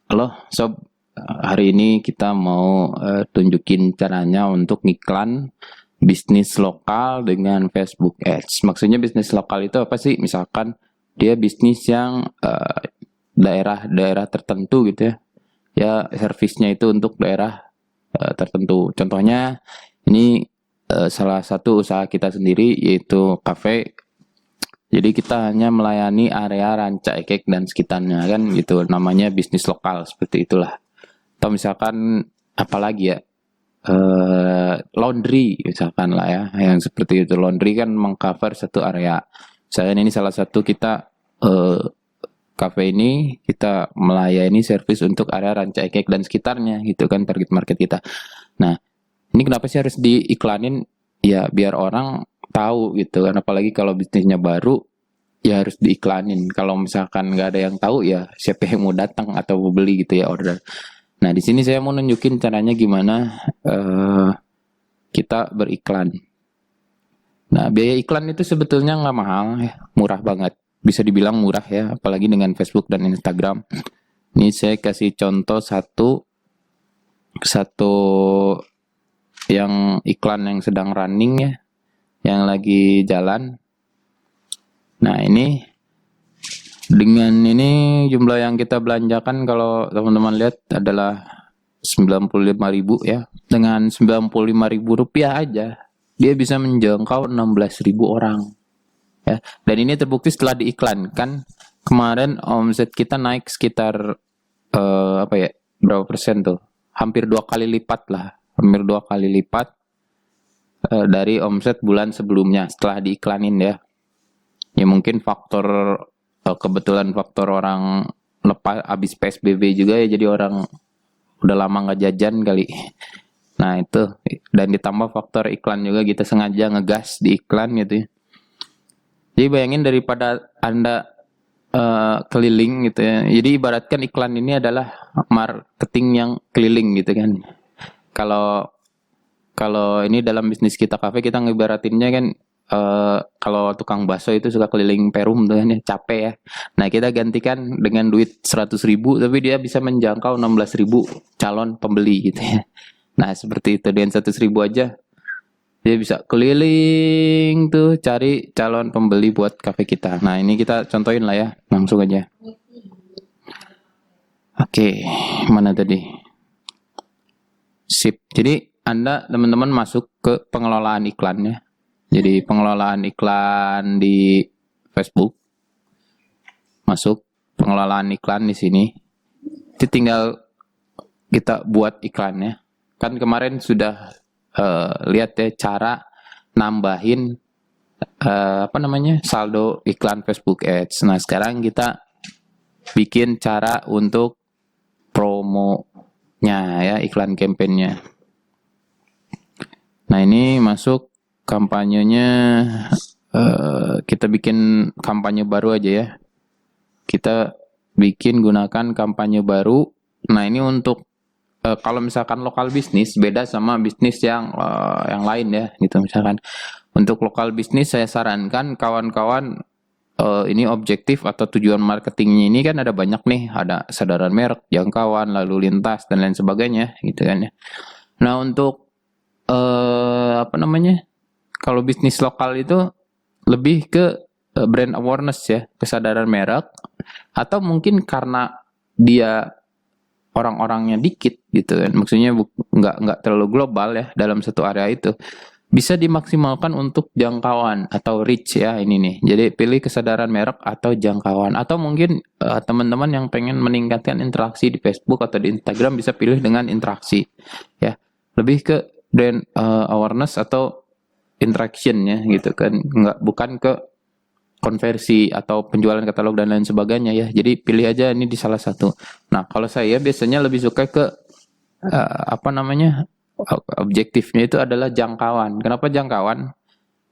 Halo Sob, hari ini kita mau tunjukin caranya untuk ngiklan bisnis lokal dengan Facebook Ads. Maksudnya bisnis lokal itu apa sih? Misalkan dia bisnis yang daerah-daerah tertentu gitu ya. Ya, servisnya itu untuk daerah tertentu. Contohnya ini salah satu usaha kita sendiri yaitu kafe. Jadi kita hanya melayani area Ranca Ekek dan sekitarnya kan gitu. Namanya bisnis lokal seperti itulah. Atau misalkan apalagi ya, laundry misalkan lah ya, yang seperti itu. Laundry kan mengcover satu area. Misalnya ini salah satu kita, cafe ini kita melayani servis untuk area Ranca Ekek dan sekitarnya gitu kan, target market kita. Nah, ini kenapa sih harus diiklanin? Ya biar orang tahu gitu kan, apalagi kalau bisnisnya baru, ya harus diiklanin. Kalau misalkan nggak ada yang tahu, ya siapa yang mau datang atau mau beli gitu ya, order. Nah, di sini saya mau nunjukin caranya gimana kita beriklan. Nah, biaya iklan itu sebetulnya nggak mahal, ya, murah banget. Bisa dibilang murah ya, apalagi dengan Facebook dan Instagram. Ini saya kasih contoh satu satu yang iklan yang sedang running ya, yang lagi jalan. Nah, ini dengan ini jumlah yang kita belanjakan kalau teman-teman lihat adalah 95.000 ya. Dengan 95.000 rupiah aja dia bisa menjangkau 16.000 orang ya. Dan ini terbukti setelah diiklankan. Kemarin omset kita naik sekitar apa ya? Berapa persen tuh? Hampir 2 kali lipat lah. Hampir 2 kali lipat dari omset bulan sebelumnya setelah diiklanin ya. Ya mungkin faktor kebetulan faktor orang lepas habis PSBB juga ya, jadi orang udah lama nggak jajan kali. Nah itu, dan ditambah faktor iklan juga, kita sengaja ngegas di iklan gitu ya. Jadi bayangin daripada Anda keliling gitu ya. Jadi ibaratkan iklan ini adalah marketing yang keliling gitu kan. Kalau kalau ini dalam bisnis kita kafe, kita ngibaratinnya kan, kalau tukang bakso itu suka keliling Perum tuh kan ya, capek ya. Nah, kita gantikan dengan duit 100.000, tapi dia bisa menjangkau 16.000 calon pembeli gitu ya. Nah, seperti itu, dengan 100.000 aja dia bisa keliling tuh cari calon pembeli buat kafe kita. Nah, ini kita contohin lah ya, langsung aja. Oke, mana tadi? Sip. Jadi Anda teman-teman masuk ke pengelolaan iklannya. Jadi pengelolaan iklan di Facebook, masuk pengelolaan iklan di sini. Itu tinggal kita buat iklannya. Kan kemarin sudah lihat ya cara nambahin apa namanya, saldo iklan Facebook Ads. Nah, sekarang kita bikin cara untuk promonya ya, iklan kampanyenya. Nah, ini masuk kampanyenya, kita bikin kampanye baru aja ya. Kita bikin gunakan kampanye baru. Nah, ini untuk kalau misalkan lokal bisnis beda sama bisnis yang lain ya gitu. Misalkan untuk lokal bisnis saya sarankan kawan-kawan, ini objektif atau tujuan marketingnya ini kan ada banyak nih, ada kesadaran merek, jangkauan, lalu lintas dan lain sebagainya gitu kan ya. Nah, untuk apa namanya? Kalau bisnis lokal itu lebih ke brand awareness ya, kesadaran merek, atau mungkin karena dia orang-orangnya dikit gitu kan, maksudnya nggak terlalu global ya dalam satu area itu, bisa dimaksimalkan untuk jangkauan atau reach ya ini nih. Jadi pilih kesadaran merek atau jangkauan, atau mungkin teman-teman yang pengen meningkatkan interaksi di Facebook atau di Instagram bisa pilih dengan interaksi ya, lebih ke brand awareness atau interaction ya gitu kan, nggak, bukan ke konversi atau penjualan katalog dan lain sebagainya ya. Jadi pilih aja ini di salah satu. Nah, kalau saya biasanya lebih suka ke apa namanya, objektifnya itu adalah jangkauan. Kenapa jangkauan?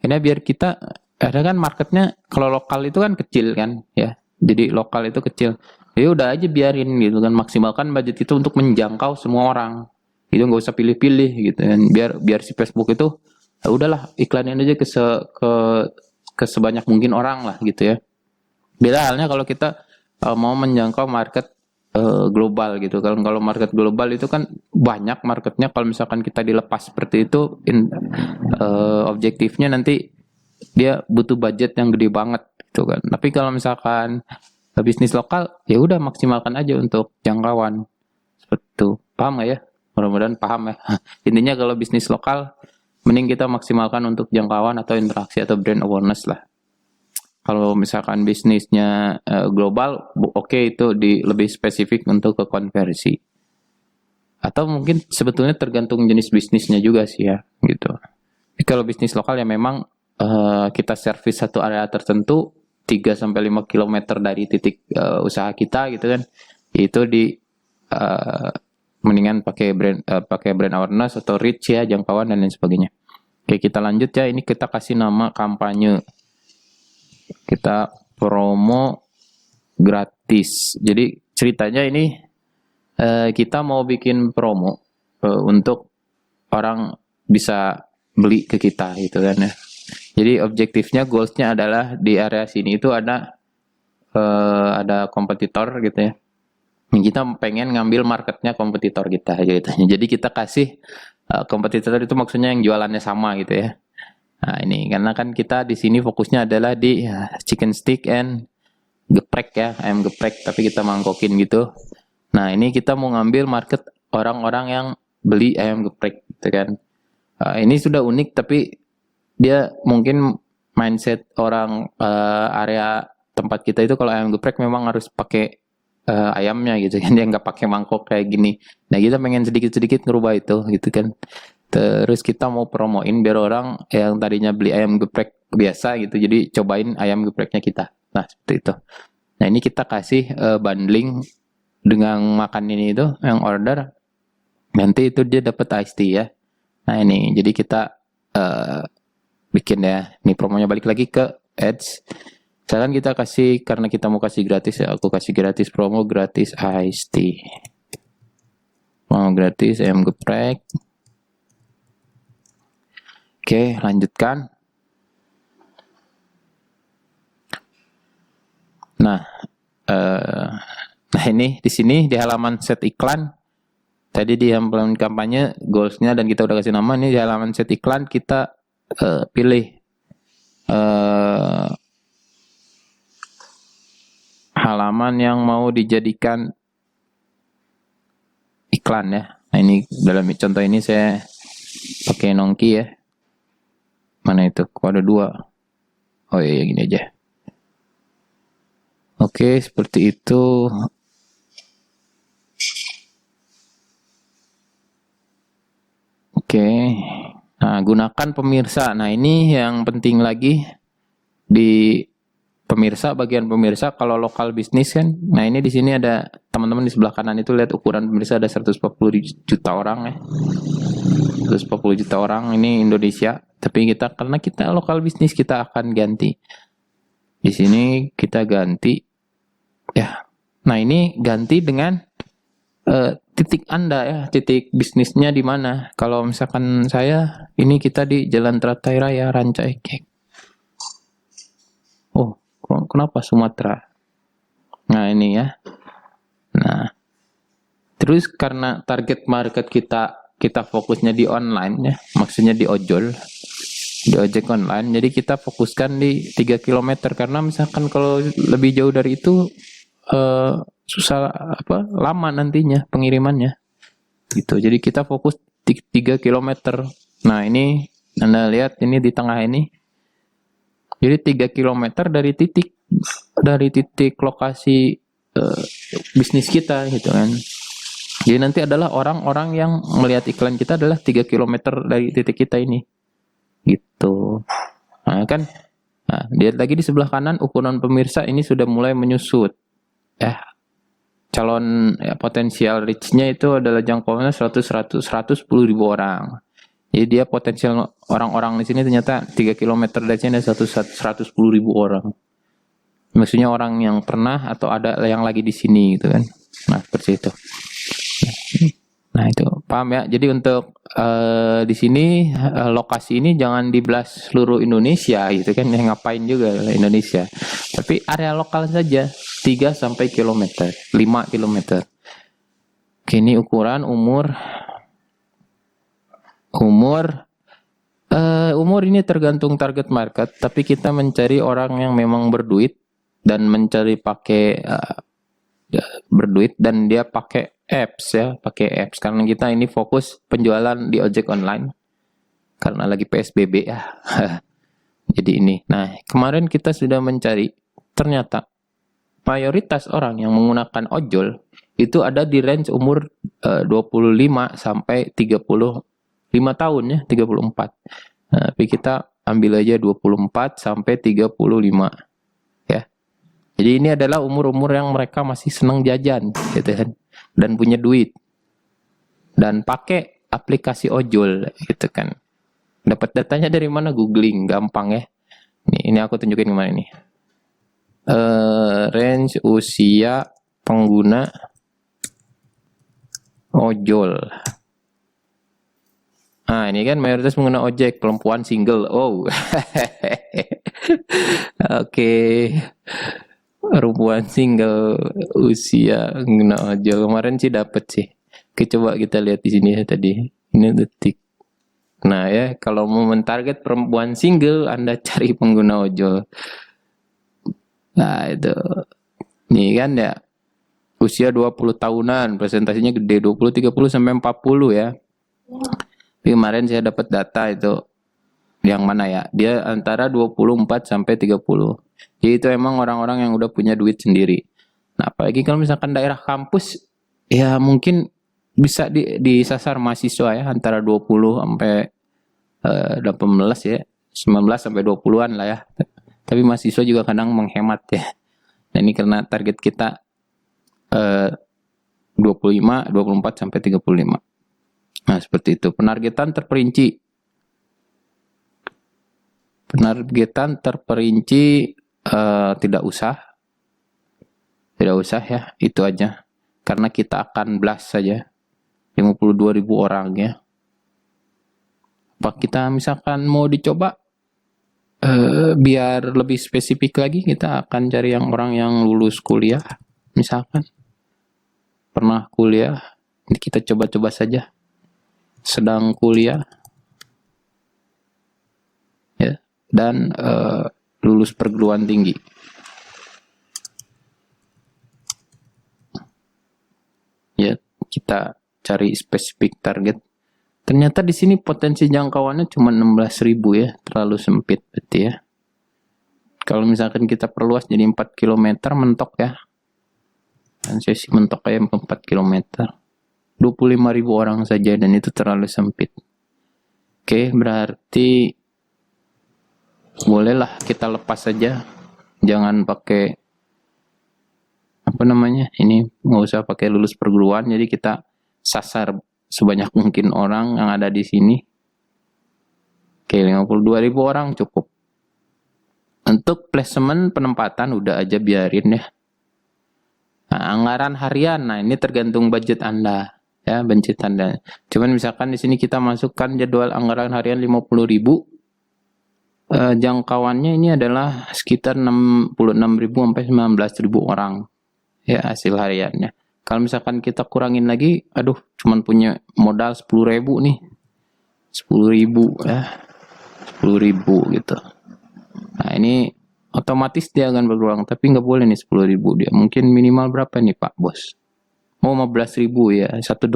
Ini biar kita ada kan marketnya, kalau lokal itu kan kecil kan ya. Jadi lokal itu kecil. Ya udah aja biarin gitu kan, maksimalkan budget itu untuk menjangkau semua orang. Itu nggak usah pilih-pilih gitu kan. Biar si Facebook itu ya udahlah iklanin aja ke sebanyak mungkin orang lah gitu ya. Beda halnya kalau kita mau menjangkau market global gitu. Kalau market global itu kan banyak marketnya. Kalau misalkan kita dilepas seperti itu, objektifnya nanti dia butuh budget yang gede banget gitu kan. Tapi kalau misalkan bisnis lokal, ya udah maksimalkan aja untuk jangkauan. Seperti itu. Paham nggak ya? Mudah-mudahan paham ya. Intinya kalau bisnis lokal, mending kita maksimalkan untuk jangkauan atau interaksi atau brand awareness lah. Kalau misalkan bisnisnya global, oke, itu lebih spesifik untuk ke konversi. Atau mungkin sebetulnya tergantung jenis bisnisnya juga sih ya, gitu. Tapi kalau bisnis lokal ya memang kita servis satu area tertentu 3 sampai 5 km dari titik usaha kita gitu kan. Itu mendingan pakai brand awareness atau reach ya, jangkauan dan lain sebagainya. Oke, kita lanjut ya. Ini kita kasih nama kampanye. Kita promo gratis. Jadi ceritanya ini kita mau bikin promo untuk orang bisa beli ke kita gitu kan ya. Jadi objektifnya, goalsnya adalah di area sini itu ada kompetitor gitu ya. Kita pengen ngambil marketnya kompetitor kita gitu. Jadi kita kasih kompetitor itu maksudnya yang jualannya sama gitu ya. Nah ini karena kan kita di sini fokusnya adalah di chicken stick and geprek ya, ayam geprek, tapi kita mangkokin gitu. Nah ini kita mau ngambil market orang-orang yang beli ayam geprek gitu kan. Ini sudah unik, tapi dia mungkin mindset orang area tempat kita itu kalau ayam geprek memang harus pakai ayamnya gitu kan, dia nggak pakai mangkok kayak gini. Nah kita pengen sedikit-sedikit ngerubah itu gitu kan. Terus kita mau promoin biar orang yang tadinya beli ayam geprek biasa gitu, jadi cobain ayam gepreknya kita. Nah seperti itu. Nah ini kita kasih bundling dengan makan ini itu yang order, nanti itu dia dapat iced tea ya. Nah ini jadi kita bikin ya. Ini promonya balik lagi ke ads. Sekarang kita kasih, karena kita mau kasih gratis ya, aku kasih gratis promo, gratis iced tea. Mau gratis ayam geprek. Oke, lanjutkan. Nah ini di sini di halaman set iklan. Tadi di halaman kampanye goalsnya dan kita udah kasih nama. Ini di halaman set iklan kita pilih halaman yang mau dijadikan iklan ya. Nah ini dalam contoh ini saya pakai Nongki ya. Mana itu? Kok ada 2? Oh iya, gini aja. Oke, seperti itu. Oke. Nah, gunakan pemirsa. Nah, ini yang penting lagi di pemirsa, bagian pemirsa kalau lokal bisnis kan. Nah, ini di sini ada teman-teman di sebelah kanan itu, lihat ukuran pemirsa ada 140 juta orang ya. 140 juta orang ini Indonesia. Tapi karena kita lokal bisnis, kita akan ganti. Di sini kita ganti ya. Nah, ini ganti dengan titik Anda ya, titik bisnisnya di mana. Kalau misalkan saya, ini kita di Jalan Teratai Raya Ranca Ekek. Oh, kenapa Sumatera? Nah, ini ya. Nah, terus karena target market kita fokusnya di online ya, maksudnya di ojol, di ojek online. Jadi kita fokuskan di 3 km, karena misalkan kalau lebih jauh dari itu susah lama nantinya pengirimannya gitu. Jadi kita fokus 3 km. Nah ini Anda lihat ini di tengah ini, jadi 3 km dari titik lokasi bisnis kita gitu kan. Jadi nanti adalah orang-orang yang melihat iklan kita adalah 3 km dari titik kita ini gitu. Nah kan, lihat lagi di sebelah kanan, ukuran pemirsa ini sudah mulai menyusut calon potensial reach-nya itu adalah jangkauannya 110 ribu orang. Jadi dia potensial orang-orang di sini ternyata 3 km dari sini ada 110 ribu orang. Maksudnya orang yang pernah atau ada yang lagi di sini gitu kan. Nah seperti itu. Nah itu paham ya. Jadi untuk di sini lokasi ini jangan dibelas seluruh Indonesia gitu kan. Ngapain juga Indonesia. Tapi area lokal saja 3 sampai kilometer, 5 kilometer. Oke, ini ukuran umur ini tergantung target market, tapi kita mencari orang yang memang berduit dan mencari pakai berduit dan dia pakai apps ya, pakai apps karena kita ini fokus penjualan di ojek online karena lagi PSBB ya. Jadi ini. Nah, kemarin kita sudah mencari, ternyata mayoritas orang yang menggunakan ojol itu ada di range umur 25 sampai 35 tahun ya, 34. Nah, tapi kita ambil aja 24 sampai 35 ya. Jadi ini adalah umur-umur yang mereka masih senang jajan gitu kan dan punya duit dan pakai aplikasi ojol gitu kan. Dapat datanya dari mana? Googling, gampang ya. Ini aku tunjukin kemana nih. Range usia pengguna ojol. Nah, ini kan mayoritas pengguna ojek, perempuan single. Oh. Oke. Perempuan single usia pengguna ojol. Kemarin sih dapet sih. Oke, coba kita lihat di sini ya tadi. Ini detik. Nah ya, kalau mau mentarget perempuan single, Anda cari pengguna ojol. Nah itu. Nih kan ya. Usia 20 tahunan, presentasinya gede, 20, 30, sampai 40 ya. Tapi kemarin saya dapat data itu. Yang mana ya? Dia antara 24 sampai 30. Jadi itu emang orang-orang yang udah punya duit sendiri. Nah apalagi kalau misalkan daerah kampus, ya mungkin bisa disasar mahasiswa ya, antara 20 sampai 18 ya, 19 sampai 20-an lah ya. Tapi mahasiswa juga kadang menghemat ya. Nah ini karena target kita 25, 24 sampai 35. Nah, seperti itu. Penargetan terperinci. Penargetan terperinci tidak usah. Tidak usah ya, itu aja. Karena kita akan blast saja. 52.000 orang ya. Apa kita misalkan mau dicoba biar lebih spesifik lagi, kita akan cari yang orang yang lulus kuliah misalkan. Pernah kuliah, ini kita coba-coba saja. Sedang kuliah ya, dan lulus perguruan tinggi. Ya, kita cari spesifik target. Ternyata di sini potensi jangkauannya cuma 16.000 ya, terlalu sempit berarti ya. Kalau misalkan kita perluas jadi 4 km mentok ya. Dan saya sih mentok kayak 4 km. 25.000 orang saja dan itu terlalu sempit. Oke, berarti bolehlah kita lepas saja. Jangan pakai apa namanya? Ini nggak usah pakai lulus perguruan, jadi kita sasar sebanyak mungkin orang yang ada di sini. Oke, 52.000 orang cukup. Untuk placement penempatan udah aja biarin ya. Nah, anggaran harian, nah ini tergantung budget Anda ya, budget Anda. Cuman misalkan di sini kita masukkan jadwal anggaran harian 50.000, jangkauannya ini adalah sekitar 66.000 sampai 19.000 orang ya hasil hariannya. Kalau misalkan kita kurangin lagi, aduh, cuman punya modal 10.000 nih, 10.000 ya, 10.000 gitu. Nah ini otomatis dia akan berkurang, tapi nggak boleh nih 10.000 dia. Mungkin minimal berapa nih Pak Bos? Oh 15.000 ya, $1.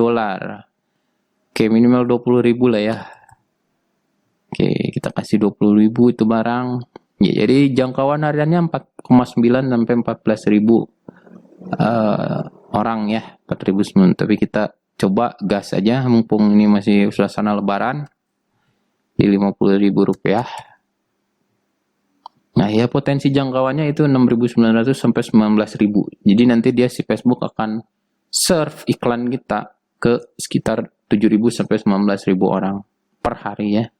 Oke, minimal 20.000 lah ya. Oke, kita kasih 20.000 itu barang. Ya, jadi jangkauan hariannya 4,9 sampai 14.000 orang ya, 4.009. Tapi kita coba gas aja, mumpung ini masih suasana lebaran, di 50.000 rupiah. Nah ya, potensi jangkauannya itu 6.900 sampai 19.000. Jadi nanti dia si Facebook akan serve iklan kita ke sekitar 7.000 sampai 19.000 orang per hari ya.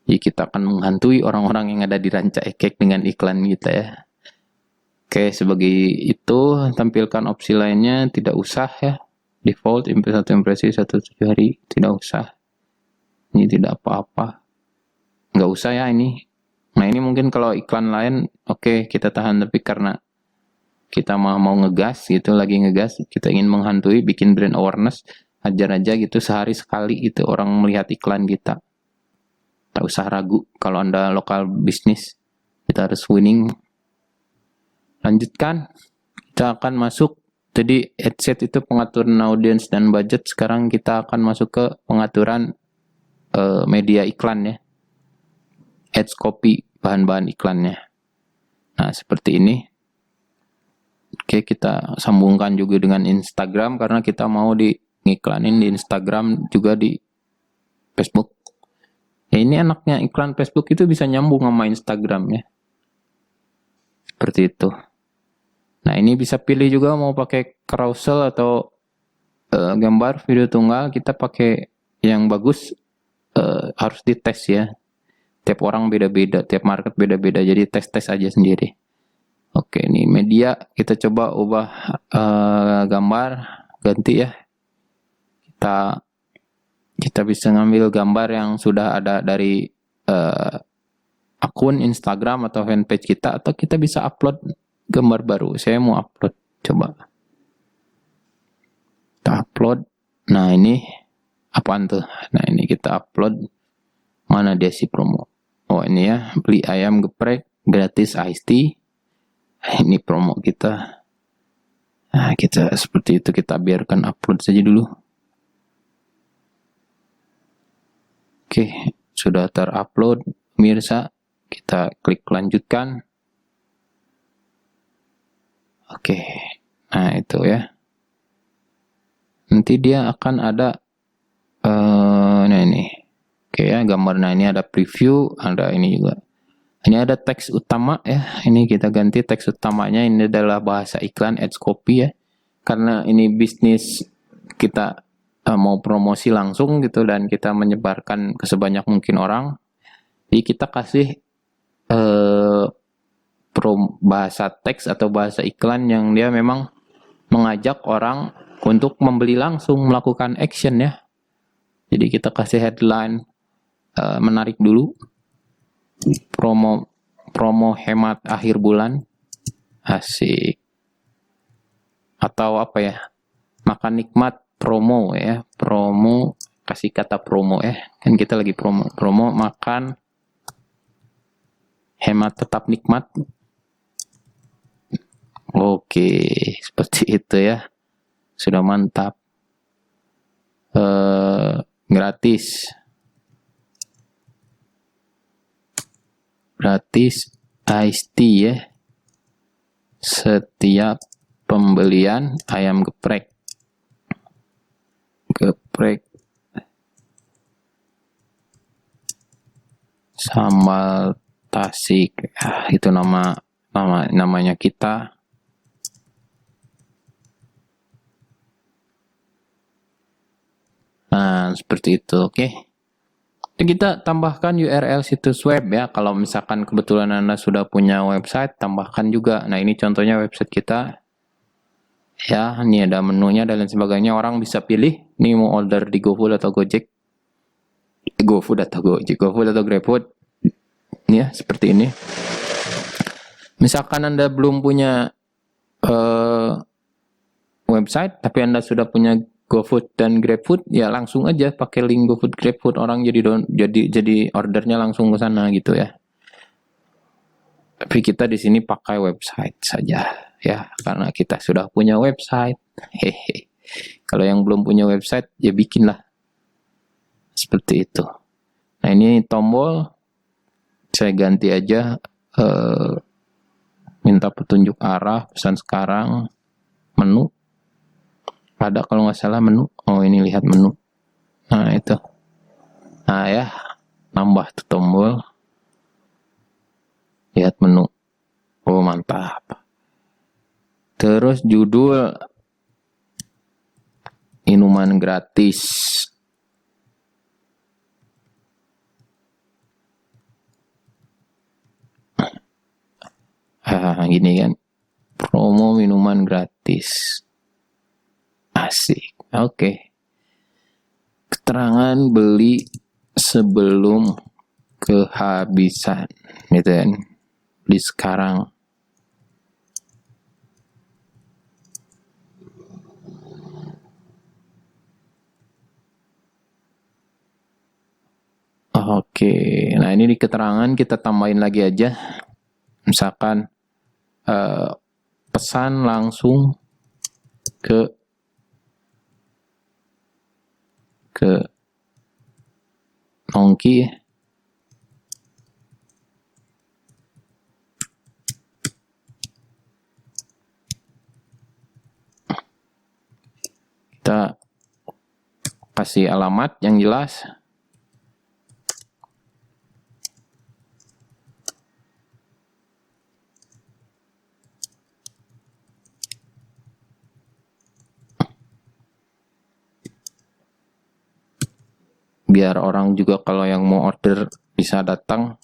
Jadi kita akan menghantui orang-orang yang ada di Ranca Ekek dengan iklan kita ya. Oke, sebagai itu tampilkan opsi lainnya tidak usah ya. Default satu impresi 1 hari tidak usah. Ini tidak apa-apa. Nggak usah ya ini. Nah ini mungkin kalau iklan lain oke, kita tahan, tapi karena kita mau ngegas gitu, lagi ngegas, kita ingin menghantui, bikin brand awareness, ajar aja gitu sehari sekali gitu orang melihat iklan kita. Tak usah ragu kalau Anda lokal bisnis, kita harus winning. Lanjutkan, kita akan masuk. Jadi adset itu pengaturan audience dan budget. Sekarang kita akan masuk ke pengaturan media iklan ya. Ads copy, bahan-bahan iklannya. Nah, seperti ini. Oke, kita sambungkan juga dengan Instagram karena kita mau diiklanin di Instagram juga di Facebook. Ya, ini enaknya iklan Facebook itu bisa nyambung sama Instagram ya. Seperti itu. Nah, ini bisa pilih juga mau pakai carousel atau gambar video tunggal. Kita pakai yang bagus, harus dites ya. Tiap orang beda-beda, tiap market beda-beda. Jadi tes-tes aja sendiri. Oke, ini media kita coba ubah gambar, ganti ya. Kita bisa ngambil gambar yang sudah ada dari akun Instagram atau fanpage kita, atau kita bisa upload gambar baru. Saya mau upload, coba kita upload. Nah, ini apaan tuh? Nah, ini kita upload. Mana dia si promo? Oh, ini ya, beli ayam geprek gratis iced tea. Ini promo kita. Nah, kita seperti itu, kita biarkan upload saja dulu. Oke, sudah terupload, pemirsa. Kita klik lanjutkan. Oke, nah itu ya. Nanti dia akan ada, nah ini. Oke ya, gambar. Nah, ini ada preview, ada ini juga. Ini ada teks utama ya. Ini kita ganti teks utamanya. Ini adalah bahasa iklan, ads copy ya. Karena ini bisnis kita mau promosi langsung gitu dan kita menyebarkan ke sebanyak mungkin orang. Jadi kita kasih bahasa teks atau bahasa iklan yang dia memang mengajak orang untuk membeli langsung, melakukan action ya. Jadi kita kasih headline menarik dulu. Promo hemat akhir bulan. Asik. Atau apa ya? Makan nikmat promo ya. Promo, kasih kata promo ya. Kan kita lagi promo. Promo makan hemat tetap nikmat. Oke, seperti itu ya. Sudah mantap. Gratis. Gratis iced tea ya. Setiap pembelian ayam geprek. Geprek. Sambal Tasik. Itu namanya kita. Nah, seperti itu, oke. Kita tambahkan URL situs web ya. Kalau misalkan kebetulan Anda sudah punya website, tambahkan juga. Nah, ini contohnya website kita. Ya, ini ada menunya dan lain sebagainya. Orang bisa pilih, ini mau order di GoFood atau Gojek. GoFood atau Gojek, GoFood atau GrabFood. Ini ya, seperti ini. Misalkan Anda belum punya website, tapi Anda sudah punya GoFood dan GrabFood, ya langsung aja pakai link GoFood GrabFood, orang jadi ordernya langsung ke sana gitu ya. Tapi kita di sini pakai website saja ya, karena kita sudah punya website. Hehe. Kalau yang belum punya website ya bikinlah. Seperti itu. Nah, ini tombol saya ganti aja, minta petunjuk arah, pesan sekarang, menu. Ada kalau nggak salah menu. Oh, ini lihat menu. Nah, itu. Nah ya, nambah tuh tombol. Lihat menu. Oh, mantap. Terus judul minuman gratis. Gini kan. Promo minuman gratis. Asik. Oke. Keterangan beli sebelum kehabisan. Gitu kan. Beli sekarang. Oke. Nah, ini di keterangan kita tambahin lagi aja. Misalkan pesan langsung ke Nongki. Kita kasih alamat yang jelas. Biar orang juga kalau yang mau order bisa datang.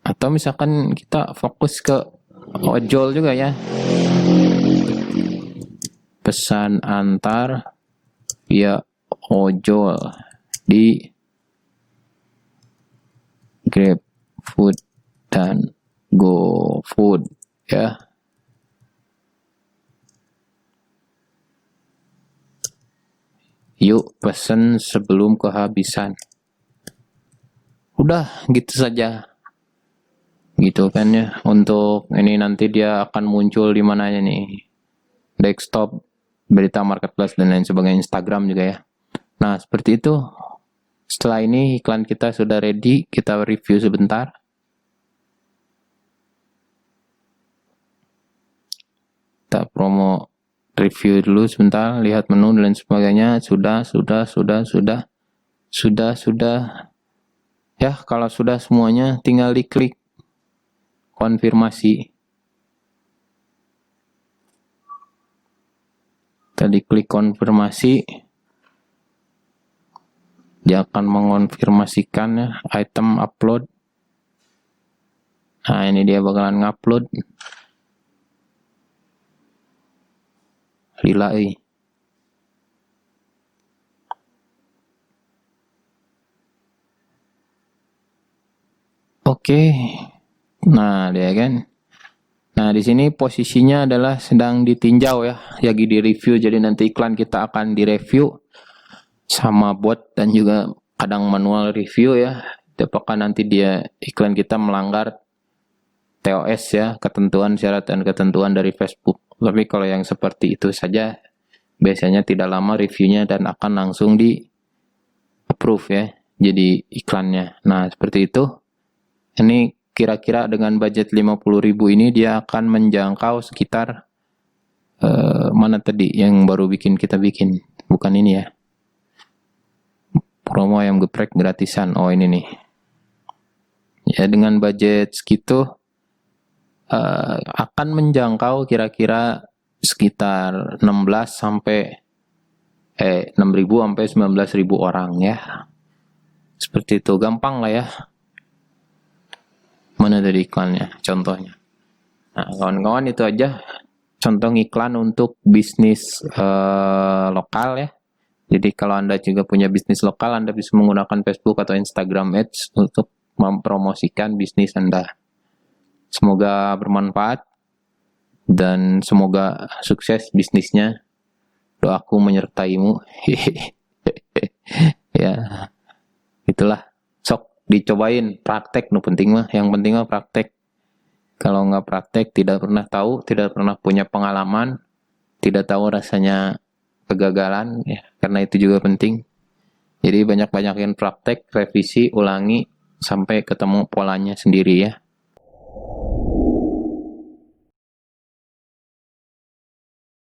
Atau misalkan kita fokus ke ojol juga ya. Pesan antar via ojol di GrabFood dan GoFood ya. Yuk pesen sebelum kehabisan. Udah gitu saja. Gitu kan ya. Untuk ini nanti dia akan muncul di mana ya nih. Desktop, berita marketplace dan lain sebagainya, Instagram juga ya. Nah, seperti itu. Setelah ini iklan kita sudah ready, kita review sebentar. Kita promo review dulu sebentar, lihat menu dan lain sebagainya. Sudah. Ya, kalau sudah semuanya tinggal diklik konfirmasi. Tadi klik konfirmasi, dia akan mengonfirmasikan ya, item upload. Nah, ini dia bakalan ngupload. Lilai. Oke. Nah, dia kan. Nah, di sini posisinya adalah sedang ditinjau ya, lagi di review. Jadi nanti iklan kita akan direview sama bot dan juga kadang manual review ya. Apakah nanti dia iklan kita melanggar TOS ya, ketentuan syarat dan ketentuan dari Facebook. Tapi kalau yang seperti itu saja biasanya tidak lama reviewnya dan akan langsung di approve ya, jadi iklannya. Nah, seperti itu. Ini kira-kira dengan budget 50.000 ini dia akan menjangkau sekitar mana tadi yang baru kita bikin, bukan ini ya. Promo yang geprek gratisan. Oh, ini nih. Ya, dengan budget segitu akan menjangkau kira-kira sekitar 6.000 sampai 19.000 orang ya. Seperti itu, gampang lah ya. Mana dari iklannya, contohnya. Nah, kawan-kawan, itu aja contoh iklan untuk bisnis lokal ya. Jadi kalau Anda juga punya bisnis lokal, Anda bisa menggunakan Facebook atau Instagram Ads untuk mempromosikan bisnis Anda. Semoga bermanfaat dan semoga sukses bisnisnya. Doaku menyertaimu. Ya, itulah. Sok dicobain, praktek. No penting mah, yang penting mah praktek. Kalau nggak praktek, tidak pernah tahu, tidak pernah punya pengalaman, tidak tahu rasanya kegagalan, ya, karena itu juga penting. Jadi banyak-banyakin praktek, revisi, ulangi, sampai ketemu polanya sendiri ya.